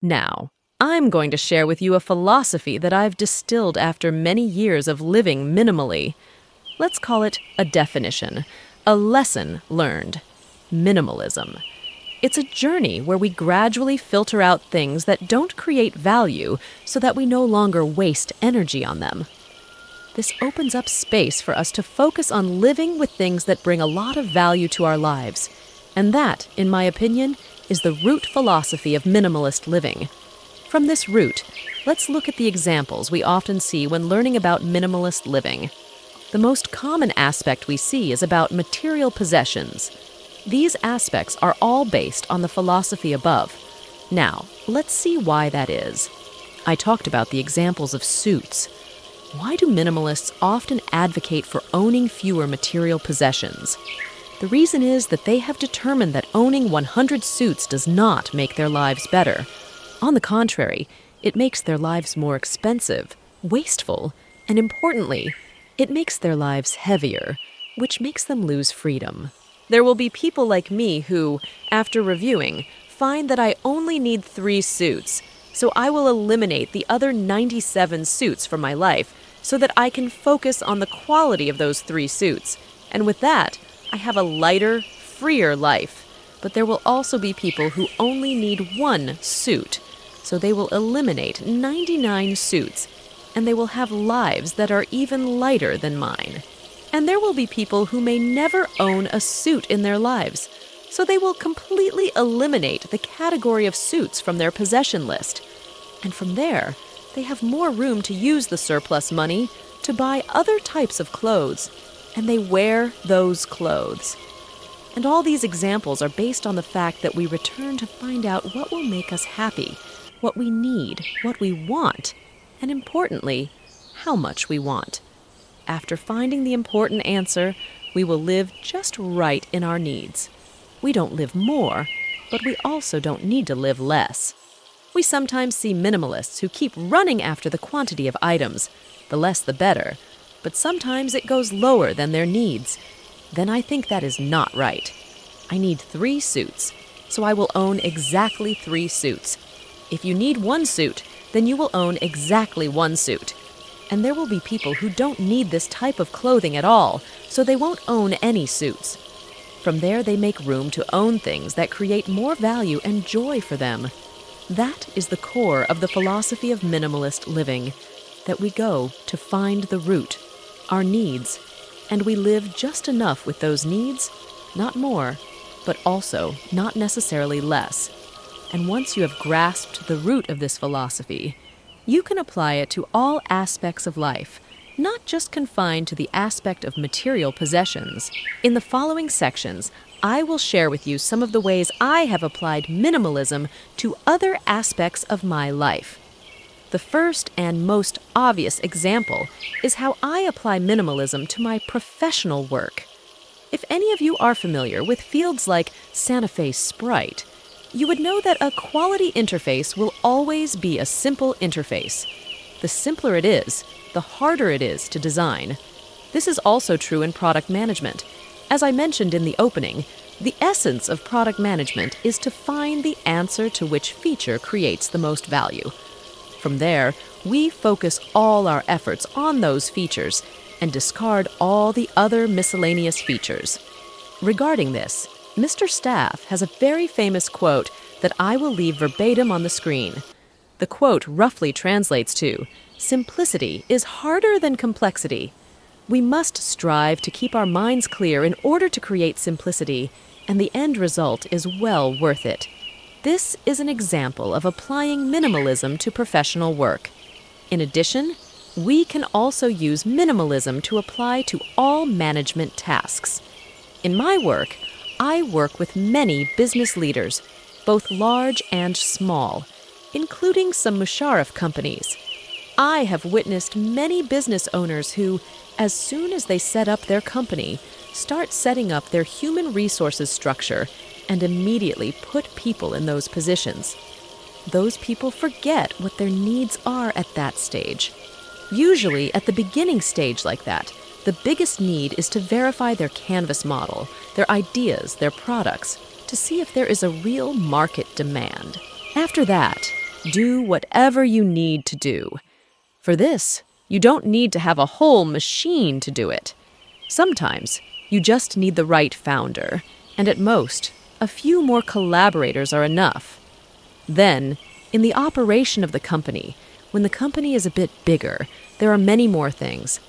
Now, I'm going to share with you a philosophy that I've distilled after many years of living minimally. Let's call it a definition, a lesson learned. Minimalism. It's a journey where we gradually filter out things that don't create value so that we no longer waste energy on them. This opens up space for us to focus on living with things that bring a lot of value to our lives. And that, in my opinion, is the root philosophy of minimalist living. From this root, let's look at the examples we often see when learning about minimalist living. The most common aspect we see is about material possessions. These aspects are all based on the philosophy above. Now, let's see why that is. I talked about the examples of suits. Why do minimalists often advocate for owning fewer material possessions? The reason is that they have determined that owning 100 suits does not make their lives better. On the contrary, it makes their lives more expensive, wasteful, and importantly, it makes their lives heavier, which makes them lose freedom. There will be people like me who, after reviewing, find that I only need 3 suits, so I will eliminate the other 97 suits from my life so that I can focus on the quality of those 3 suits. And with that, I have a lighter, freer life. But there will also be people who only need 1 suit, so they will eliminate 99 suits, and they will have lives that are even lighter than mine. And there will be people who may never own a suit in their lives, so they will completely eliminate the category of suits from their possession list. And from there, they have more room to use the surplus money to buy other types of clothes, and they wear those clothes. And all these examples are based on the fact that we return to find out what will make us happy, what we need, what we want, and importantly, how much we want. After finding the important answer, we will live just right in our needs. We don't live more, but we also don't need to live less. We sometimes see minimalists who keep running after the quantity of items, the less the better, but sometimes it goes lower than their needs. Then I think that is not right. I need 3 suits, so I will own exactly 3 suits. If you need 1 suit, then you will own exactly 1 suit. And there will be people who don't need this type of clothing at all, so they won't own any suits. From there, they make room to own things that create more value and joy for them. That is the core of the philosophy of minimalist living, that we go to find the root, our needs, and we live just enough with those needs, not more, but also not necessarily less. And once you have grasped the root of this philosophy, you can apply it to all aspects of life, not just confined to the aspect of material possessions. In the following sections, I will share with you some of the ways I have applied minimalism to other aspects of my life. The first and most obvious example is how I apply minimalism to my professional work. If any of you are familiar with fields like Santa Fe Sprite, you would know that a quality interface will always be a simple interface. The simpler it is, the harder it is to design. This is also true in product management. As I mentioned in the opening, the essence of product management is to find the answer to which feature creates the most value. From there, we focus all our efforts on those features and discard all the other miscellaneous features. Regarding this, Mr. Staff has a very famous quote that I will leave verbatim on the screen. The quote roughly translates to, "Simplicity is harder than complexity." We must strive to keep our minds clear in order to create simplicity, and the end result is well worth it. This is an example of applying minimalism to professional work. In addition, we can also use minimalism to apply to all management tasks. In my work, I work with many business leaders, both large and small, including some Musharraf companies. I have witnessed many business owners who, as soon as they set up their company, start setting up their human resources structure and immediately put people in those positions. Those people forget what their needs are at that stage. Usually, at the beginning stage like that, the biggest need is to verify their canvas model, their ideas, their products, to see if there is a real market demand. After that, Do whatever you need to do. For this, you don't need to have a whole machine to do it. Sometimes, you just need the right founder, and at most, a few more collaborators are enough. Then, in the operation of the company, when the company is a bit bigger, there are many more things.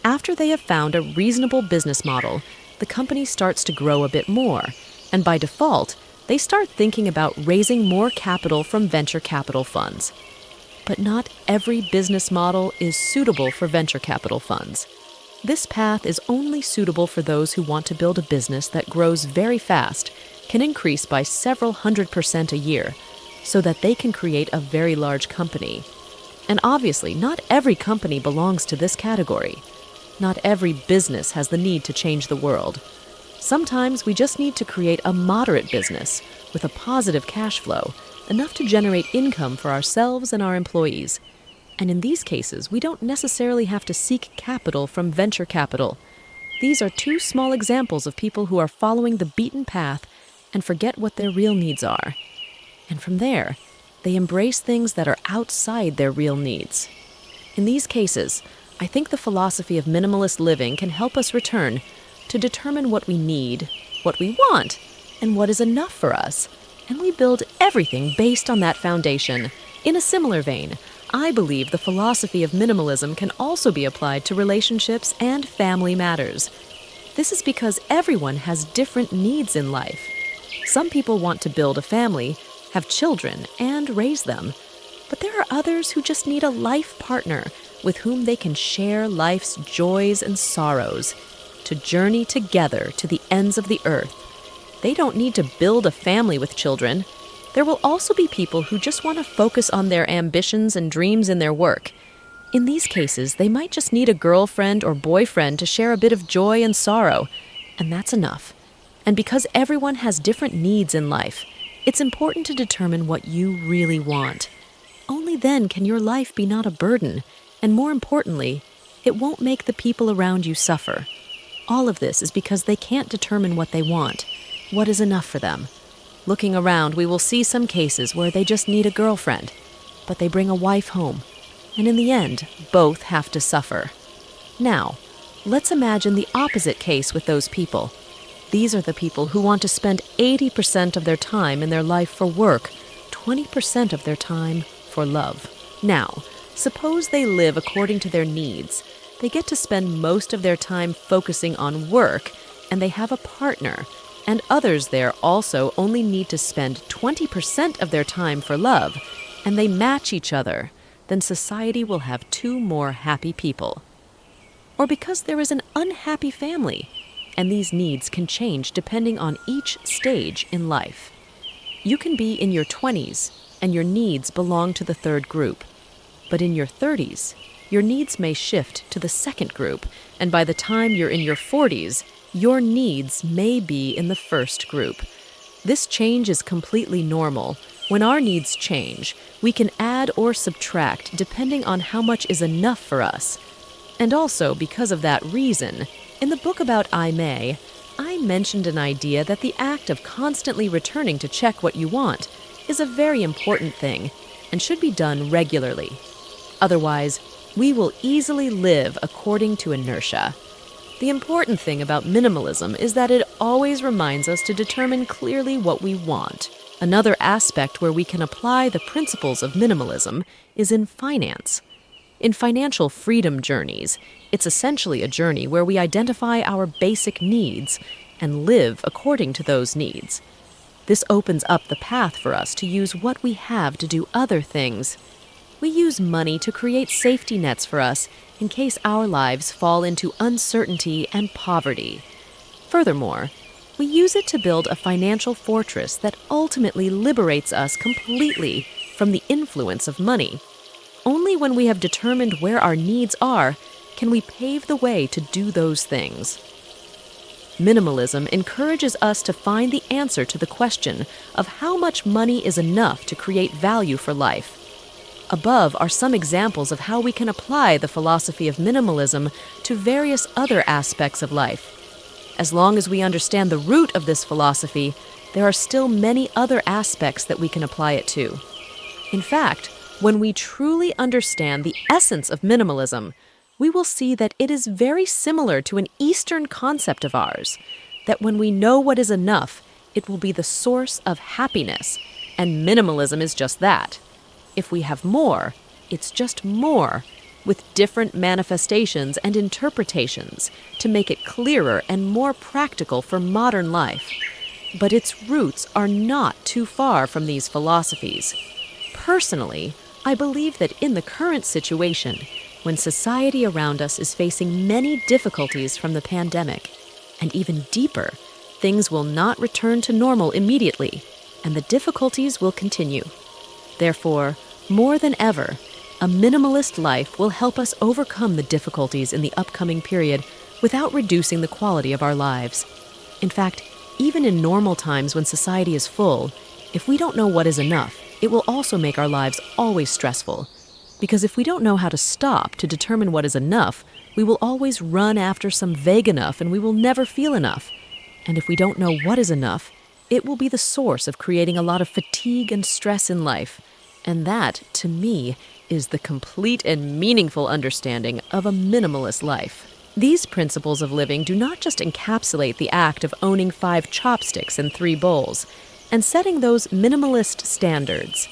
After they have found a reasonable business model, the company starts to grow a bit more, and by default, they start thinking about raising more capital from venture capital funds. But not every business model is suitable for venture capital funds. This path is only suitable for those who want to build a business that grows very fast, can increase by several 100% a year, so that they can create a very large company. And obviously, not every company belongs to this category. Not every business has the need to change the world. Sometimes we just need to create a moderate business with a positive cash flow, enough to generate income for ourselves and our employees. And in these cases, we don't necessarily have to seek capital from venture capital. These are two small examples of people who are following the beaten path and forget what their real needs are. And from there, they embrace things that are outside their real needs. In these cases, I think the philosophy of minimalist living can help us return to determine what we need, what we want, and what is enough for us. And we build everything based on that foundation. In a similar vein, I believe the philosophy of minimalism can also be applied to relationships and family matters. This is because everyone has different needs in life. Some people want to build a family, have children, and raise them. But there are others who just need a life partner with whom they can share life's joys and sorrows, to journey together to the ends of the earth. They don't need to build a family with children. There will also be people who just want to focus on their ambitions and dreams in their work. In these cases, they might just need a girlfriend or boyfriend to share a bit of joy and sorrow, and that's enough. And because everyone has different needs in life, it's important to determine what you really want. Only then can your life be not a burden, and more importantly, it won't make the people around you suffer. All of this is because they can't determine what they want, what is enough for them. Looking around, we will see some cases where they just need a girlfriend, but they bring a wife home, and in the end, both have to suffer. Now, let's imagine the opposite case with those people. These are the people who want to spend 80% of their time in their life for work, 20% of their time for love. Now, suppose they live according to their needs. They get to spend most of their time focusing on work, and they have a partner, and others there also only need to spend 20% of their time for love, and they match each other. Then society will have two more happy people. Or because there is an unhappy family, and these needs can change depending on each stage in life. You can be in your 20s, and your needs belong to the third group. But in your 30s, your needs may shift to the second group, and by the time you're in your 40s, your needs may be in the first group. This change is completely normal. When our needs change, we can add or subtract depending on how much is enough for us. And also, because of that reason, in the book about I mentioned an idea that the act of constantly returning to check what you want is a very important thing and should be done regularly. Otherwise, we will easily live according to inertia. The important thing about minimalism is that it always reminds us to determine clearly what we want. Another aspect where we can apply the principles of minimalism is in finance. In financial freedom journeys, it's essentially a journey where we identify our basic needs and live according to those needs. This opens up the path for us to use what we have to do other things. We use money to create safety nets for us in case our lives fall into uncertainty and poverty. Furthermore, we use it to build a financial fortress that ultimately liberates us completely from the influence of money. Only when we have determined where our needs are can we pave the way to do those things. Minimalism encourages us to find the answer to the question of how much money is enough to create value for life. Above are some examples of how we can apply the philosophy of minimalism to various other aspects of life. As long as we understand the root of this philosophy, there are still many other aspects that we can apply it to. In fact, when we truly understand the essence of minimalism, we will see that it is very similar to an Eastern concept of ours, that when we know what is enough, it will be the source of happiness, and minimalism is just that. If we have more, it's just more, with different manifestations and interpretations to make it clearer and more practical for modern life. But its roots are not too far from these philosophies. Personally, I believe that in the current situation, when society around us is facing many difficulties from the pandemic, and even deeper, things will not return to normal immediately, and the difficulties will continue. Therefore, more than ever, a minimalist life will help us overcome the difficulties in the upcoming period without reducing the quality of our lives. In fact, even in normal times when society is full, if we don't know what is enough, it will also make our lives always stressful. Because if we don't know how to stop to determine what is enough, we will always run after some vague enough and we will never feel enough. And if we don't know what is enough, it will be the source of creating a lot of fatigue and stress in life. And that, to me, is the complete and meaningful understanding of a minimalist life. These principles of living do not just encapsulate the act of owning 5 chopsticks and 3 bowls, and setting those minimalist standards.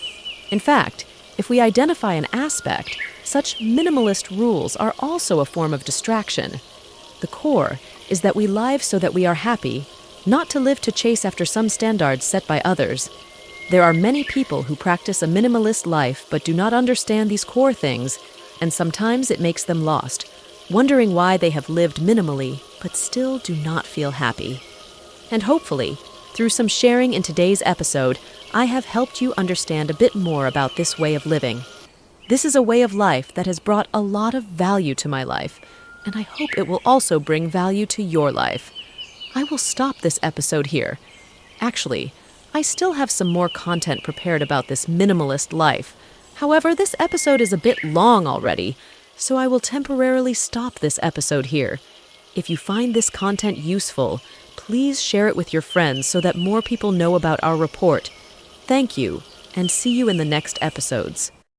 In fact, if we identify an aspect, such minimalist rules are also a form of distraction. The core is that we live so that we are happy, not to live to chase after some standards set by others. There are many people who practice a minimalist life but do not understand these core things, and sometimes it makes them lost, wondering why they have lived minimally but still do not feel happy. And hopefully, through some sharing in today's episode, I have helped you understand a bit more about this way of living. This is a way of life that has brought a lot of value to my life, and I hope it will also bring value to your life. I will stop this episode here. Actually, I still have some more content prepared about this minimalist life. However, this episode is a bit long already, so I will temporarily stop this episode here. If you find this content useful, please share it with your friends so that more people know about our report. Thank you, and see you in the next episodes.